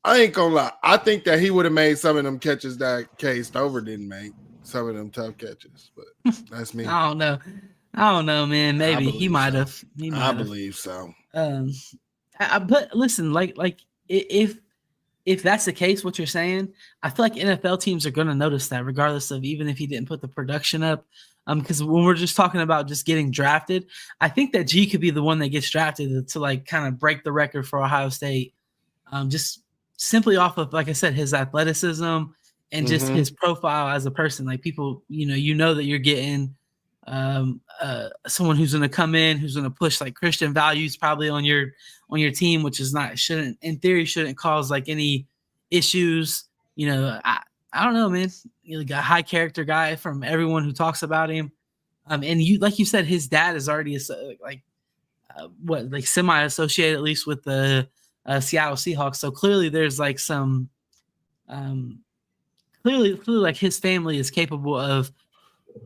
I ain't gonna lie, I think that he would have made some of them catches that K Stover didn't make, some of them tough catches, but that's me. I don't know, man. Maybe he might have. I believe so. But listen, like if if that's the case, what you're saying, I feel like NFL teams are going to notice that, regardless of even if he didn't put the production up. Because when we're just talking about just getting drafted, I think that G could be the one that gets drafted to like kind of break the record for Ohio State. Just simply off of, like I said, his athleticism and just his profile as a person. Like people, you know that you're getting someone who's going to come in, who's going to push like Christian values probably on your team, which is shouldn't in theory shouldn't cause like any issues. I don't know, man. You got a high character guy from everyone who talks about him. And you, like you said, his dad is already semi associated at least with the Seattle Seahawks. So clearly there's like some clearly like his family is capable of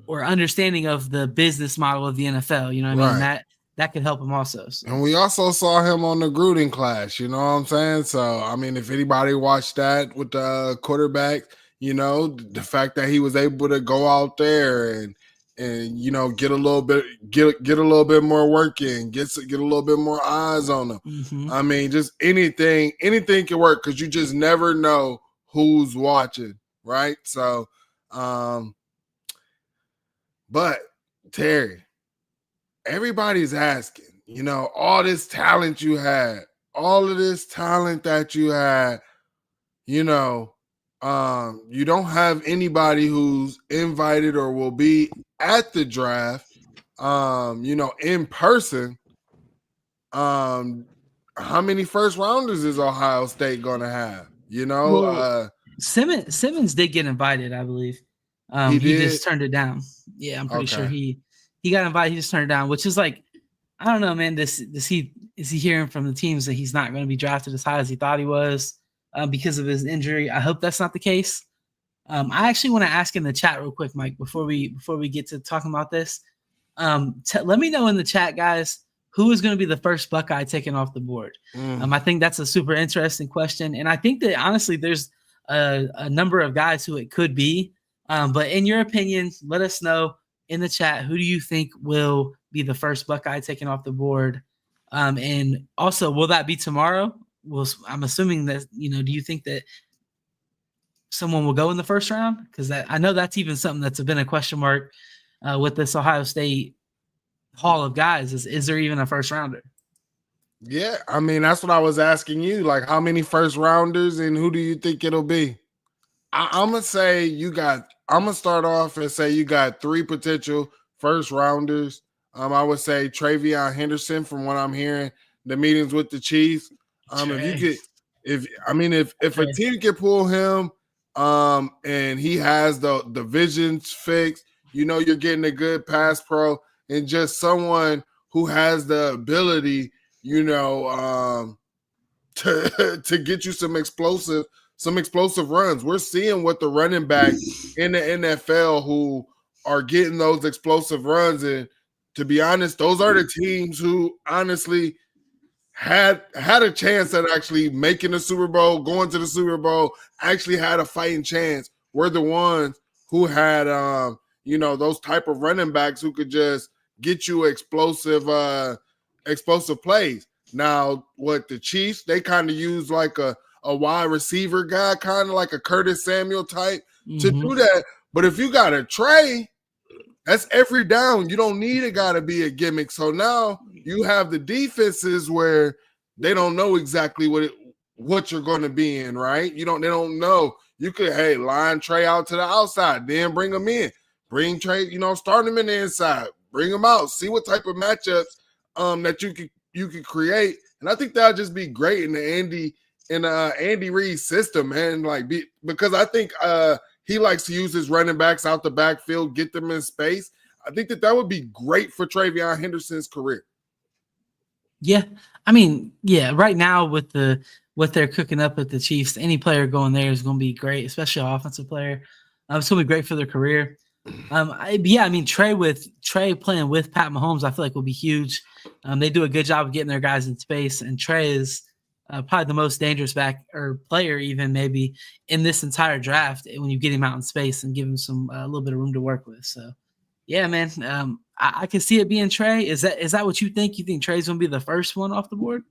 or understanding of the business model of the NFL. You know what I mean? That could help him also. So. And we also saw him on the Gruden class, you know what I'm saying? So, I mean, if anybody watched that with the quarterback, the fact that he was able to go out there and get a little bit more work in, get a little bit more eyes on him. Mm-hmm. I mean, just anything can work because you just never know who's watching, right? So, but Terry, everybody's asking, all this talent you had, all of this talent that you had, you don't have anybody who's invited or will be at the draft, in person. How many first rounders is Ohio State going to have? Simmons did get invited, I believe. He just turned it down. Yeah, I'm pretty sure he got invited. He just turned it down, which is like, I don't know, man. Is he hearing from the teams that he's not going to be drafted as high as he thought he was because of his injury? I hope that's not the case. I actually want to ask in the chat real quick, Mike, before we get to talking about this. Let me know in the chat, guys, who is going to be the first Buckeye taken off the board. I think that's a super interesting question, and I think that honestly, there's a number of guys who it could be. But in your opinion, let us know in the chat, who do you think will be the first Buckeye taken off the board? And also, will that be tomorrow? I'm assuming that, do you think that someone will go in the first round? Because I know that's even something that's been a question mark with this Ohio State Hall of guys. Is there even a first rounder? Yeah, I mean, that's what I was asking you. Like, how many first rounders and who do you think it'll be? I'm going to say I'm going to start off and say you got 3 potential first rounders. I would say Travion Henderson, from what I'm hearing, the meetings with the Chiefs. If a team can pull him, and he has the visions fixed, you're getting a good pass pro and just someone who has the ability, to get you some explosive runs. We're seeing what the running back in the NFL who are getting those explosive runs. And to be honest, those are the teams who honestly had a chance at actually making the Super Bowl, going to the Super Bowl, actually had a fighting chance. We're the ones who had, those type of running backs who could just get you explosive plays. Now, what the Chiefs, they kind of use like a wide receiver guy, kind of like a Curtis Samuel type to do that. But if you got a Trey, that's every down. You don't need a guy to be a gimmick. So now you have the defenses where they don't know exactly what you're going to be in, right? They don't know. You could, line Trey out to the outside, then bring him in. Bring Trey, start him in the inside. Bring him out. See what type of matchups that you could create. And I think that'll just be great in the Andy Reid system, man. Because I think he likes to use his running backs out the backfield, get them in space. I think that would be great for Travion Henderson's career. Yeah. I mean, yeah, right now with what they're cooking up with the Chiefs, any player going there is going to be great, especially an offensive player. It's going to be great for their career. Trey playing with Pat Mahomes, I feel like will be huge. They do a good job of getting their guys in space, and Trey is probably the most dangerous back or player, even maybe in this entire draft. When you get him out in space and give him a little bit of room to work with. So, yeah, man, I can see it being Trey. Is that what you think? You think Trey's gonna be the first one off the board?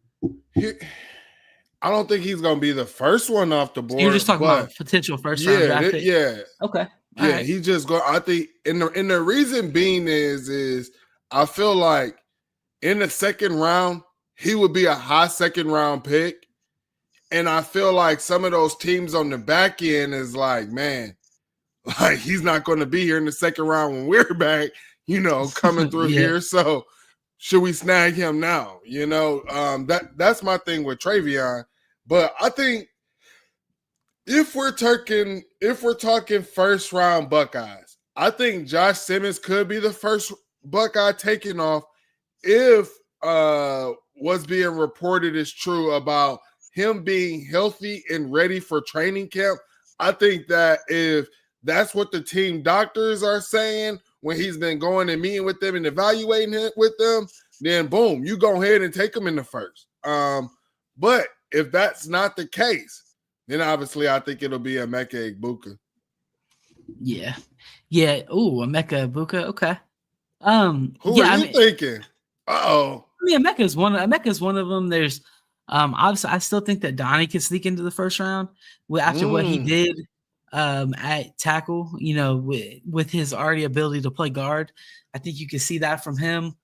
I don't think he's gonna be the first one off the So you're just board, talking but about potential first round yeah, draft pick. yeah, Okay. All yeah. right. He just go. I think, and the reason being is I feel like in the second round he would be a high second round pick, and I feel like some of those teams on the back end is like, man, like he's not going to be here in the second round when we're back, coming through Yeah. here. So should we snag him now? That's my thing with Travion. But I think if we're talking first round Buckeyes, I think Josh Simmons could be the first Buckeye taken off if what's being reported is true about him being healthy and ready for training camp. I think that if that's what the team doctors are saying when he's been going and meeting with them and evaluating it with them, then boom, you go ahead and take him in the first. But if that's not the case, then obviously I think it'll be Emeka Egbuka. Yeah. Yeah. Ooh, Emeka Egbuka. Okay. Who are you thinking? Uh-oh. I mean, Emeka's one of them. There's obviously I still think that Donnie can sneak into the first round after what he did at tackle, with his already ability to play guard. I think you can see that from him.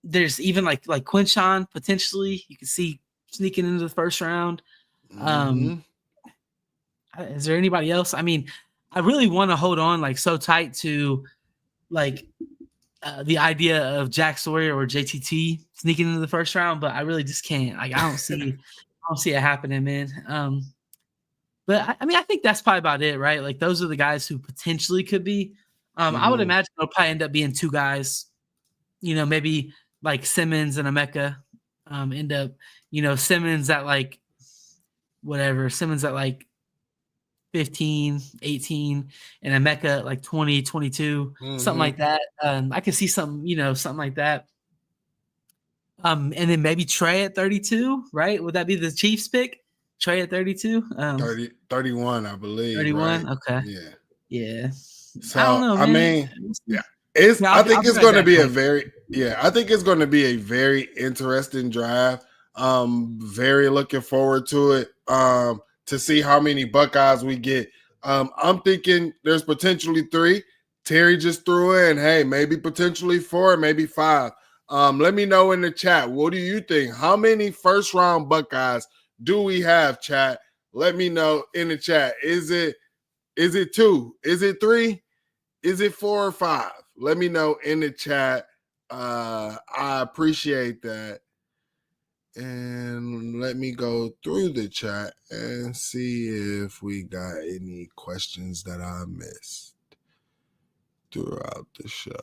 There's even like Quinshawn potentially you can see sneaking into the first round. Is there anybody else? I mean, I really want to hold on so tight to the idea of Jack Sawyer or JTT sneaking into the first round, but I really just can't. I don't see it happening, man. But I mean, I think that's probably about it, right? Like those are the guys who potentially could be. I would imagine it'll probably end up being two guys. Maybe like Simmons and Emeka end up. Simmons at Simmons at 15, 18, and Emeka at 20, 22, something like that. I could see something like that. And then maybe Trey at 32, right? Would that be the Chiefs pick? Trey at 32? 31, I believe. 31? Right? Okay. Yeah. Yeah. So, I don't know, man. I mean, yeah. I think it's going to be a very interesting draft. Very looking forward to it. To see how many Buckeyes we get. I'm thinking there's potentially 3. Terry just threw in, hey, maybe potentially 4, maybe 5. Let me know in the chat. What do you think? How many first round Buckeyes do we have, chat? Let me know in the chat. Is it 2? Is it 3? Is it 4 or 5? Let me know in the chat. I appreciate that. And let me go through the chat and see if we got any questions that I missed throughout the show.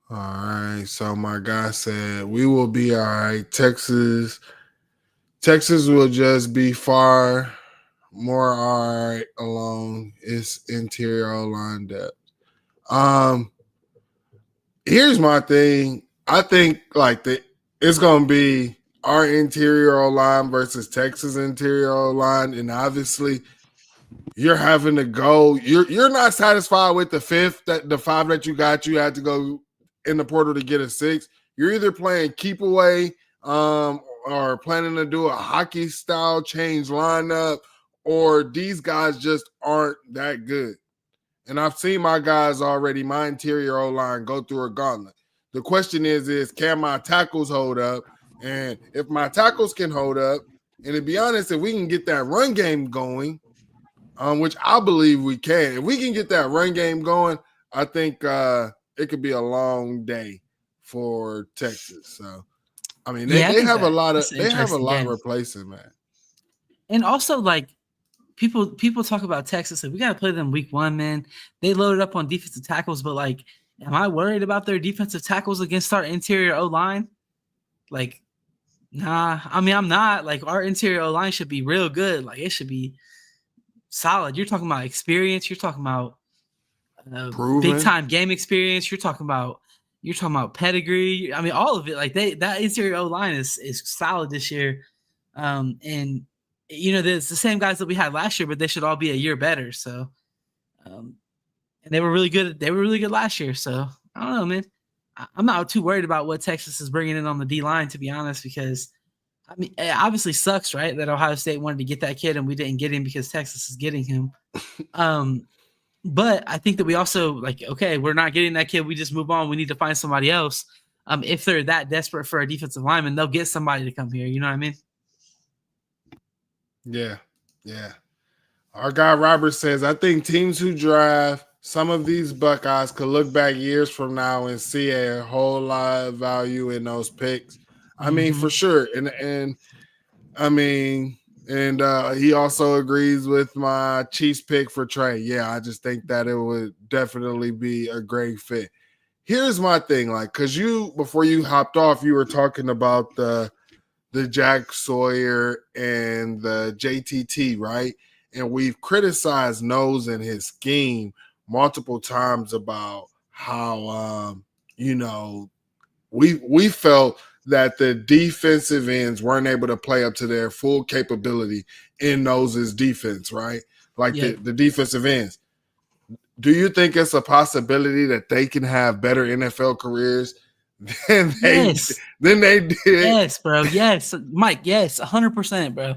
All right. So my guy said we will be all right. Texas will just be far more all right along its interior line depth. Here's my thing. I think it's gonna be our interior line versus Texas interior line, and obviously you're having to go. You're not satisfied with the 5 that you got. You had to go in the portal to get a 6. You're either playing keep away, or planning to do a hockey style change lineup, or these guys just aren't that good. And I've seen my guys already, my interior O-line, go through a gauntlet. The question is can my tackles hold up? And if my tackles can hold up, and to be honest, if we can get that run game going, which I believe we can, if we can get that run game going, I think it could be a long day for Texas. So, I mean, they have a lot replacing, man. And also, people talk about Texas. We got to play them week 1, man. They loaded up on defensive tackles, but am I worried about their defensive tackles against our interior O-line? Nah. I mean, I'm not. Our interior O-line should be real good. It should be solid. You're talking about experience. You're talking about big time game experience. You're talking about pedigree. I mean, all of it. That interior O-line is solid this year. And it's the same guys that we had last year, but they should all be a year better. So and they were really good. They were really good last year. So I don't know, man. I'm not too worried about what Texas is bringing in on the D line, to be honest, because I mean, it obviously sucks, right? That Ohio State wanted to get that kid and we didn't get him because Texas is getting him. But I think that we also like, okay, we're not getting that kid. We just move on. We need to find somebody else. If they're that desperate for a defensive lineman, they'll get somebody to come here. You know what I mean? Yeah. Our guy Robert says, I think teams who draft some of these Buckeyes could look back years from now and see a whole lot of value in those picks. I mean, for sure. And I mean, and he also agrees with my Chiefs pick for Trey. Yeah, I just think that it would definitely be a great fit. Here's my thing, like, because before you hopped off, you were talking about the Jack Sawyer and the JTT, right? And we've criticized Nose and his scheme multiple times about how, we felt that the defensive ends weren't able to play up to their full capability in Nose's defense, right? Like the defensive ends. Do you think it's a possibility that they can have better NFL careers than they did? Yes, bro. Yes, Mike. Yes, 100%, bro.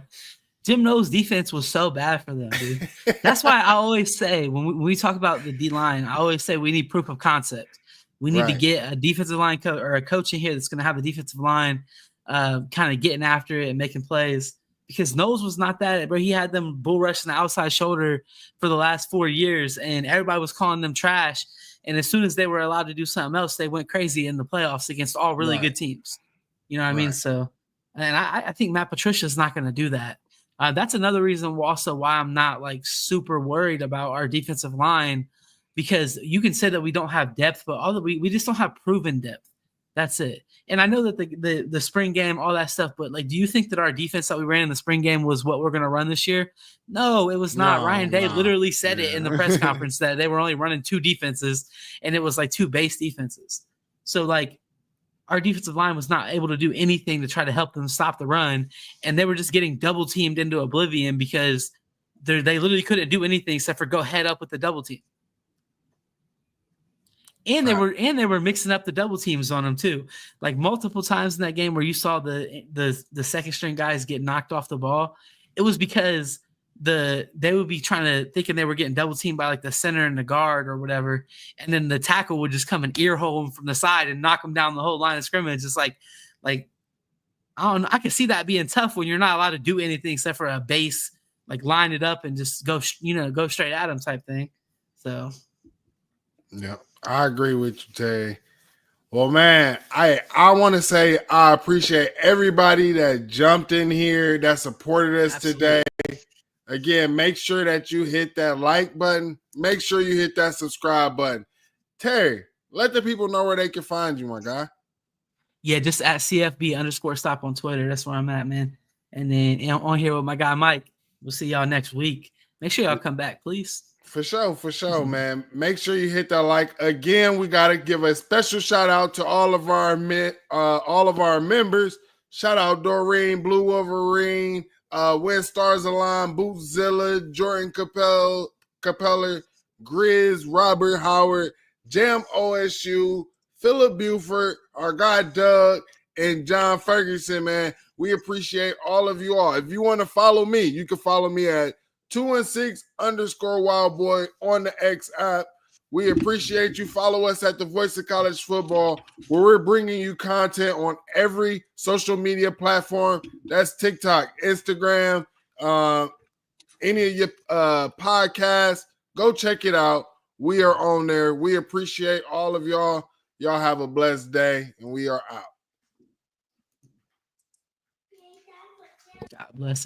Jim No's defense was so bad for them, dude. That's why I always say when we talk about the D line, I always say we need proof of concept. We need to get a defensive line or a coach in here that's going to have a defensive line kind of getting after it and making plays. Because Nose was not that, bro. He had them bull rushing the outside shoulder for the last 4 years, and everybody was calling them trash. And as soon as they were allowed to do something else, they went crazy in the playoffs against all really good teams. You know what I mean? So, and I think Matt Patricia is not going to do that. That's another reason also why I'm not like super worried about our defensive line, because you can say that we don't have depth, but we just don't have proven depth. That's it. And I know that the spring game, all that stuff, but like, do you think that our defense that we ran in the spring game was what we're going to run this year? No, it was not. Ryan Day literally said it in the press conference that they were only running 2 defenses, and it was like 2 base defenses. So like, our defensive line was not able to do anything to try to help them stop the run, and they were just getting double teamed into oblivion because they literally couldn't do anything except for go head up with the double team. And they were mixing up the double teams on them too, like multiple times in that game where you saw the second string guys get knocked off the ball. It was because they would be thinking they were getting double teamed by like the center and the guard or whatever, and then the tackle would just come and ear hole them from the side and knock them down the whole line of scrimmage. It's like I don't know. I can see that being tough when you're not allowed to do anything except for a base, like line it up and just go straight at them type thing. So, yeah, I agree with you, Terry. Well, man, I want to say I appreciate everybody that jumped in here, that supported us today. Again, make sure that you hit that like button. Make sure you hit that subscribe button. Terry, let the people know where they can find you, my guy. Yeah, just at CFB_stop on Twitter. That's where I'm at, man. And then on here with my guy Mike. We'll see y'all next week. Make sure y'all come back, please. For sure, man. Make sure you hit that like. Again, we got to give a special shout out to all of our members. Shout out Doreen, Blue Wolverine, When Stars Align, Bootzilla, Jordan Capeller, Grizz, Robert Howard, Jam OSU, Philip Buford, our guy Doug, and John Ferguson, man. We appreciate all of you all. If you want to follow me, you can follow me at 216_Wildboy on the X app. We appreciate you. Follow us at The Voice of College Football, where we're bringing you content on every social media platform. That's TikTok, Instagram, any of your podcasts. Go check it out. We are on there. We appreciate all of y'all. Y'all have a blessed day, and we are out. God bless.